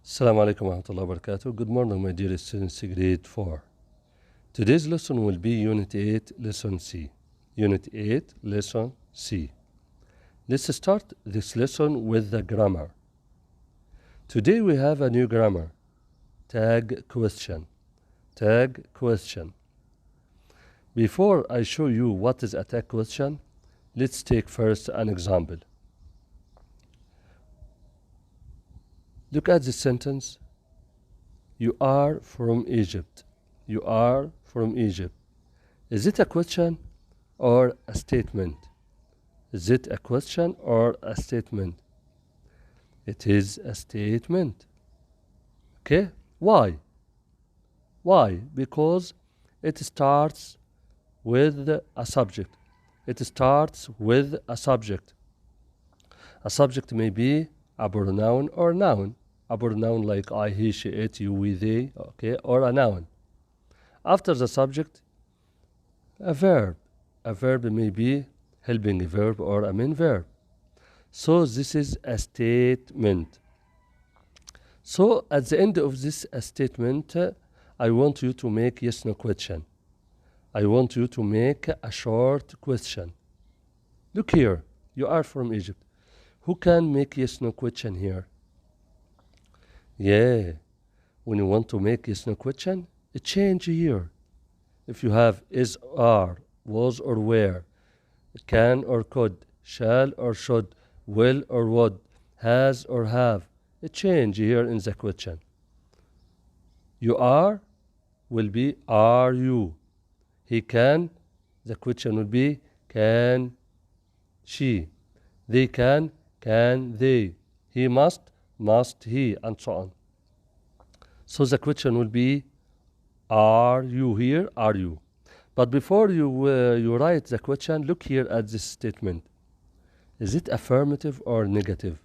Assalamu alaikum wa rahmatullahi wa barakatuh. Good morning, my dear students, grade 4. Today's lesson will be Unit 8, Lesson C. Unit 8, Lesson C. Let's start this lesson with the grammar. Today we have a new grammar. Tag question. Tag question. Before I show you what is a tag question, let's take first an example. Look at this sentence. You are from Egypt. You are from Egypt. Is it a question or a statement? Is it a question or a statement? It is a statement. Okay? Why? Why? Because it starts with a subject. It starts with a subject. A subject may be a pronoun or noun. A pronoun like I, he, she, it, you, we, they, okay, or a noun. After the subject, a verb. A verb may be helping verb or a main verb. So this is a statement. So at the end of this statement, I want you to make yes no question. I want you to make a short question. Look here, you are from Egypt. Who can make yes no question here? Yeah, when you want to make yes no question, change here. If you have is, are, was or were, can or could, shall or should, will or would, has or have, change here in the question. You are will be are you. He can, the question will be can she. They can they. He must he, and so on. So the question will be are you here, are you. But before you write the question, look here at this statement. Is it affirmative or negative?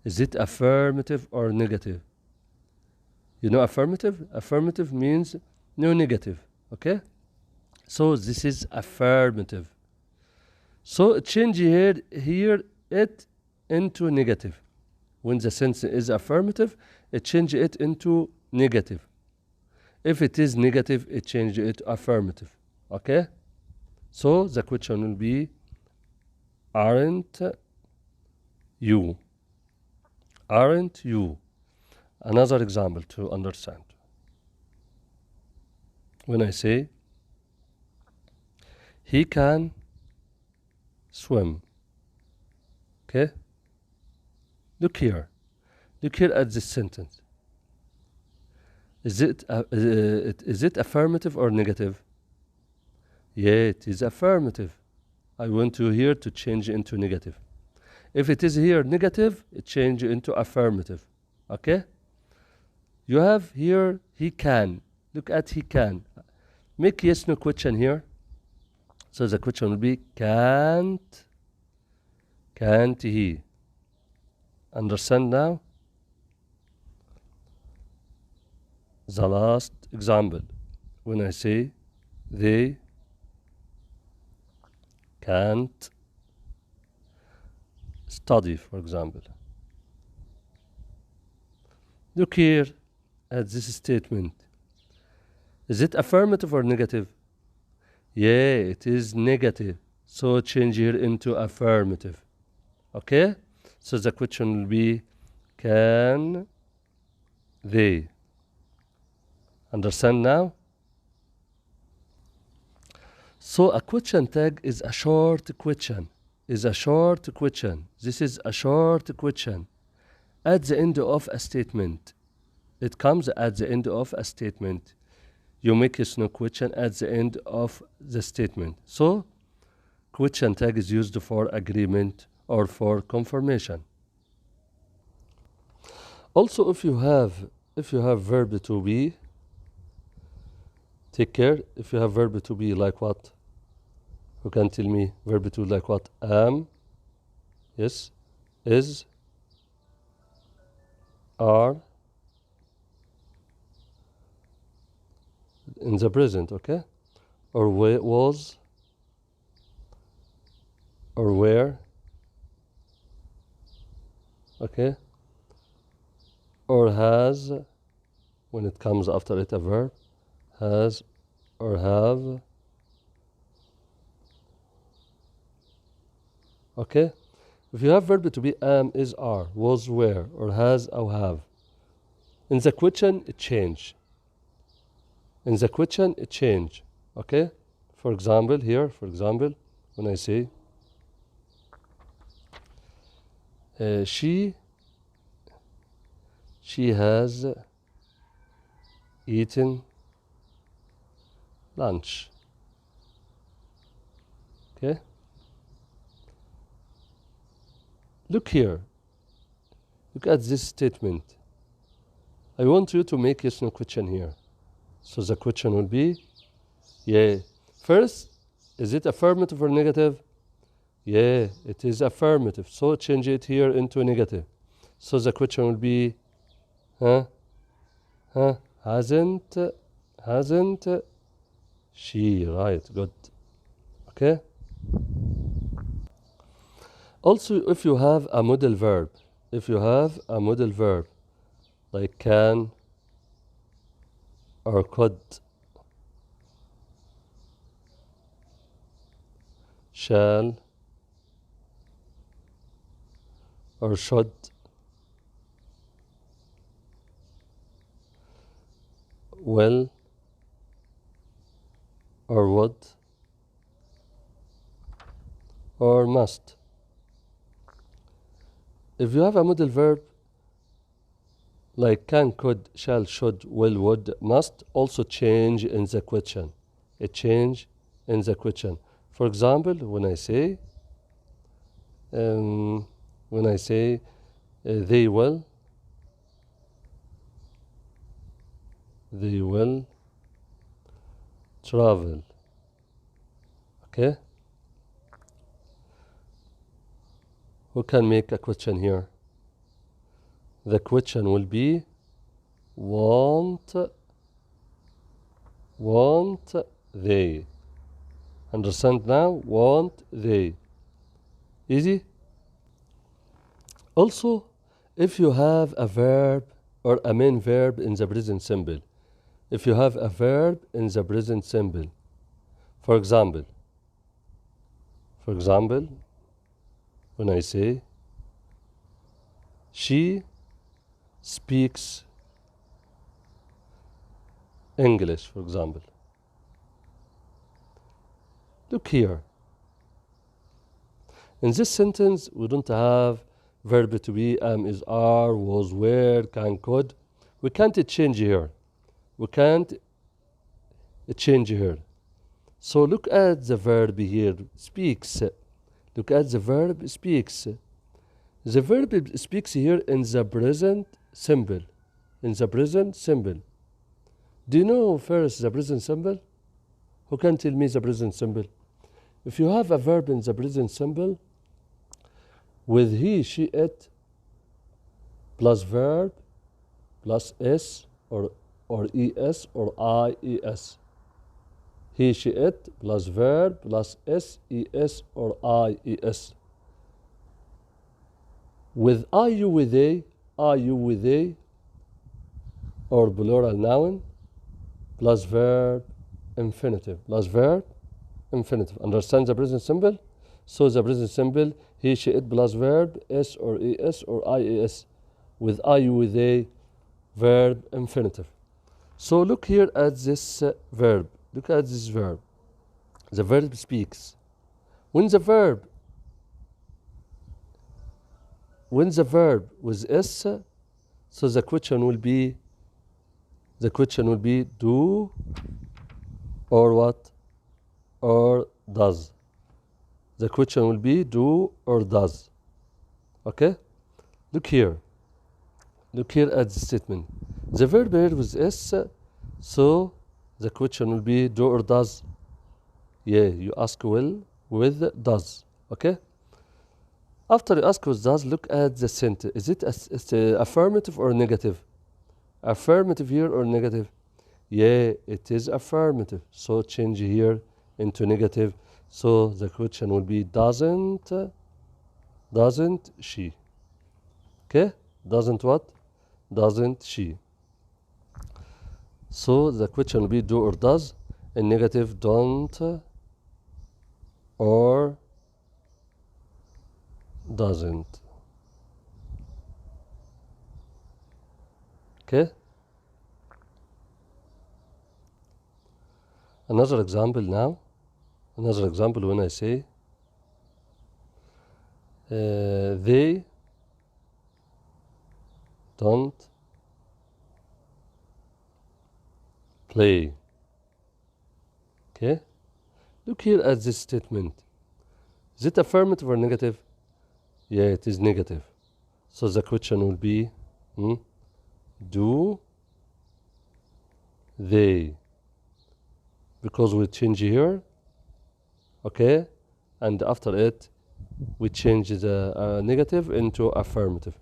Is it affirmative or negative? You know affirmative? Affirmative means no negative, okay? So this is affirmative. So change here it into negative. When the sentence is affirmative, change it into negative. If it is negative, change it to affirmative. Okay? So the question will be, aren't you? Aren't you? Another example to understand. When I say, he can swim. Okay? Look here at this sentence. Is it affirmative or negative? Yeah, it is affirmative. I want you here to change into negative. If it is here negative, it change into affirmative. Okay? You have here he can. Look at he can. Make yes no question here. So the question will be can't he. Understand now? The last example. When I say they can't study, for example. Look here at this statement. Is it affirmative or negative? Yeah, it is negative. So change here into affirmative. Okay? So the question will be, can they? Understand now? So a question tag is a short question. This is a short question. At the end of a statement. It comes at the end of a statement. You make yes no question at the end of the statement. So question tag is used for agreement or for confirmation. Also, if you have verb to be, take care. If you have verb to be like what? Who can tell me verb to like what? Am, yes, is, are, in the present, okay? Or was, or where, okay? or has, when it comes after it a verb, has or have. Okay? If you have verb to be am, is, are, was, were, or has or have, in the question it change. In the question it change. Okay? For example, here, for example, when I say she has eaten lunch. Okay? Look here. Look at this statement. I want you to make yes no question here. So the question will be, yeah. First, is it affirmative or negative? Yeah, it is affirmative. So change it here into negative. So the question will be, hasn't she, right, good. Okay? Also, if you have a modal verb, like can or could, shall or should, will or would or must. If you have a modal verb like can, could, shall, should, will, would, must, also change in the question. It change in the question. For example, when I say they will travel. Okay? Who can make a question here? The question will be won't they? Understand now? Won't they? Easy? Also, if you have a verb or a main verb in the present simple, if you have a verb in the present simple, for example, when I say she speaks English, for example. Look here. In this sentence, we don't have verb to be, am, is, are, was, were, can, could. We can't change here. So look at the verb here, speaks. Look at the verb speaks. The verb speaks here in the present simple. Do you know first the present simple? Who can tell me the present simple? If you have a verb in the present simple with he, she, it, plus verb, plus s, or es, or ies. He, she, it, plus verb, plus s, es, or ies. With are you with a, or plural noun, plus verb, infinitive. Understand the present simple? So the present simple, he, she, it, plus verb, s, or es, or ies. With are you with a, verb, infinitive. So look here at this verb. Look at this verb. The verb speaks. When the verb with s, so the question will be do or what? Or does. The question will be do or does. Okay? Look here at the statement. The verb here with s, so the question will be do or does. Yeah, you ask will with does. Okay? After you ask with does, look at the sentence. Is it affirmative or negative? Affirmative here or negative? Yeah, it is affirmative. So change here into negative. So the question will be doesn't she. Okay? Doesn't what? doesn't she. So the question will be do or does. In negative, don't or doesn't. Okay. Another example now. Another example when I say they don't play. Okay. Look here at this statement. Is it affirmative or negative? Yeah, it is negative. So the question will be, do they? Because we change here, okay? And after it, we change the negative into affirmative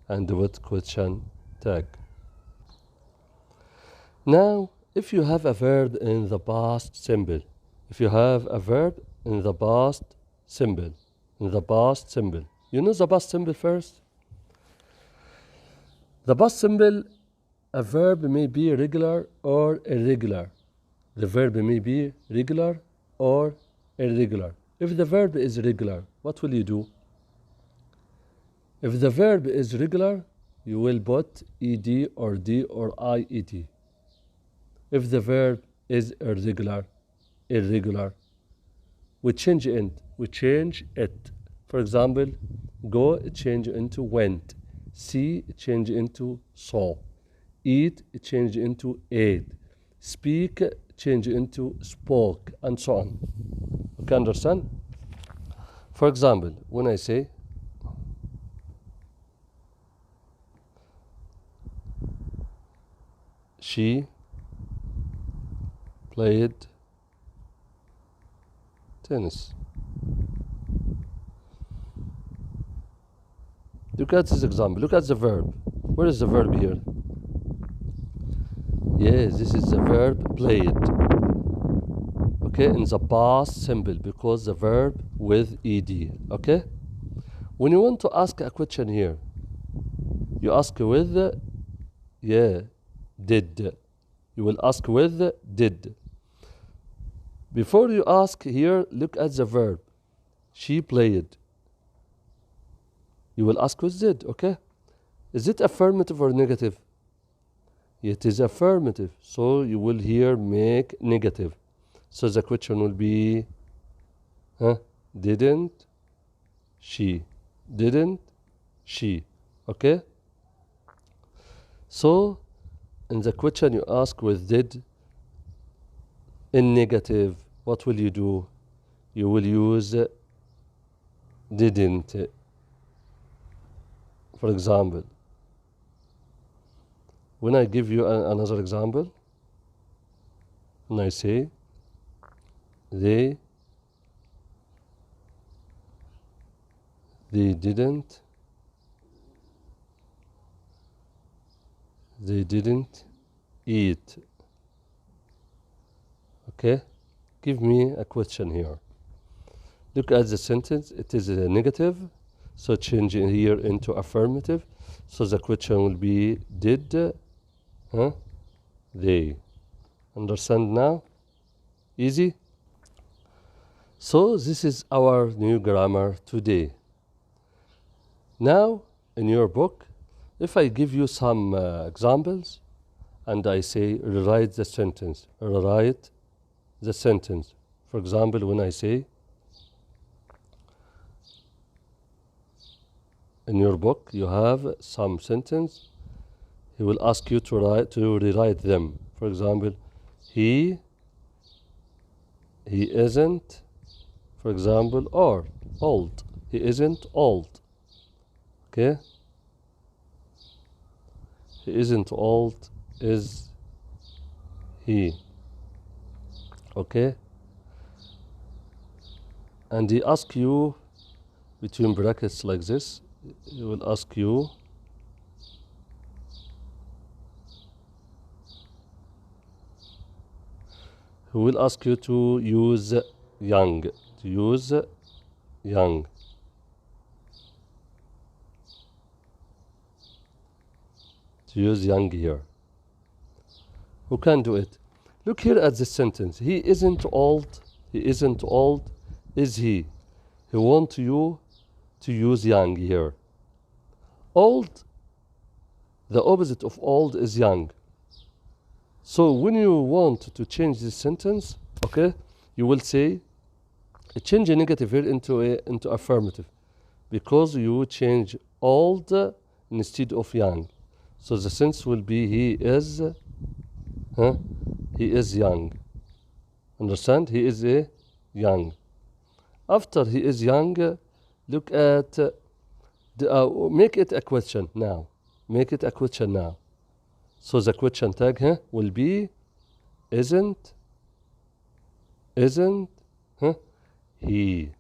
and with question tag. Now, if you have a verb in the past simple, if you have a verb in the past simple, you know the past simple first? The past simple, a verb may be regular or irregular. The verb may be regular or irregular. If the verb is regular, what will you do? If the verb is regular, you will put ed or d or ied. If the verb is irregular, we change it. For example, go change into went, see change into saw, eat change into ate, speak change into spoke, and so on. Okay, understand? For example, when I say she played tennis. Look at this example. Look at the verb. Where is the verb here? Yes, this is the verb played. Okay, in the past simple because the verb with ed. Okay? When you want to ask a question here, you ask with did. You will ask with did. Before you ask here, look at the verb. She played. You will ask with did, okay? Is it affirmative or negative? It is affirmative, so you will here make negative. So the question will be, didn't she? Didn't she? Okay? So, in the question you ask with did, in negative, what will you do? You will use didn't. For example, when I give you another example, when I say they didn't eat. Okay, give me a question here. Look at the sentence. It is a negative, so change it here into affirmative. So the question will be did they. Understand now? Easy? So this is our new grammar today. Now, in your book, if I give you some examples and I say rewrite the sentence, rewrite the sentence. For example, when I say in your book you have some sentence, he will ask you to rewrite them. For example, he isn't, for example, or old. He isn't old. Okay? He isn't old, is he? Okay? And he asks you between brackets like this, he will ask you to use young, to use young here. Who can do it? Look here at this sentence. He isn't old. He isn't old, is he? He wants you to use young here. Old, the opposite of old is young. So when you want to change this sentence, okay, you will say, change a negative here into affirmative, because you change old instead of young. So the sense will be he is young. Understand? He is young. After he is young, look at make it a question now. Make it a question now. So the question tag will be isn't he.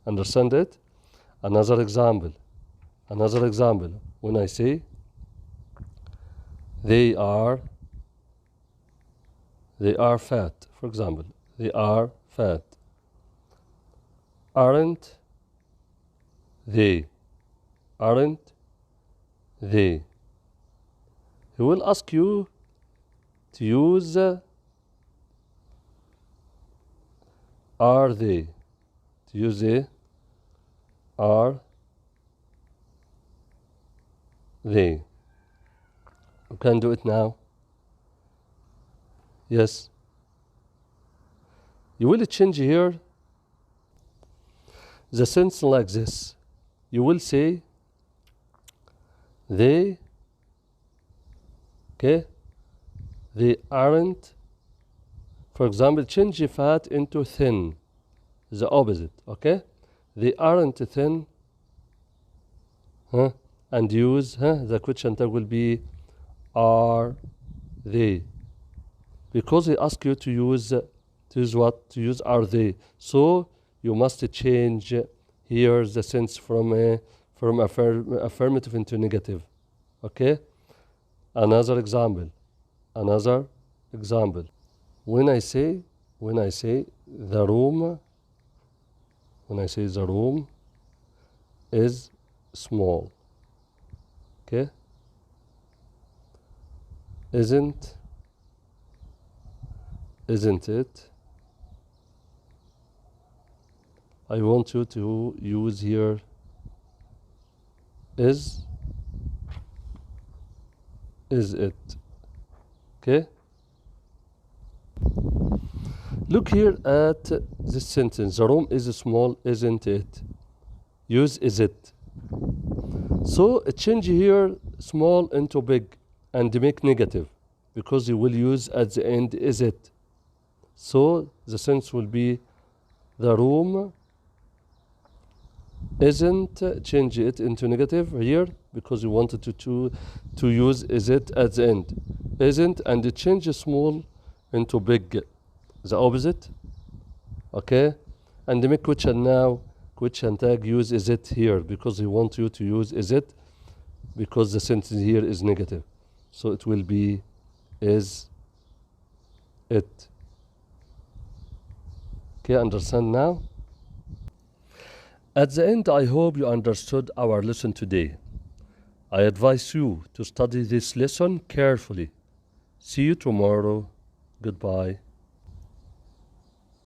Understand it? Another example. When I say they are fat, for example, they are fat. Aren't they? He will ask you to use are they. To use are they. You can do it now. Yes. You will change here the sentence like this. You will say they aren't, for example, change fat into thin, the opposite, okay? They aren't thin, and use, the question tag will be are they, because he asked you to use what? To use are they. So you must change here the sense from affirmative into negative, okay? Another example. When I say the room is small, okay? Isn't it? I want you to use here is it, okay? Look here at this sentence. The room is small, isn't it? Use is it. So change here small into big and make negative, because you will use at the end is it. So the sentence will be the room isn't, change it into negative here because you wanted to use is it at the end. Isn't, and change small into big, the opposite, okay? And make question now, question tag use is it here, because he wants you to use is it, because the sentence here is negative. So it will be is it. Okay, understand now? At the end, I hope you understood our lesson today. I advise you to study this lesson carefully. See you tomorrow. Goodbye.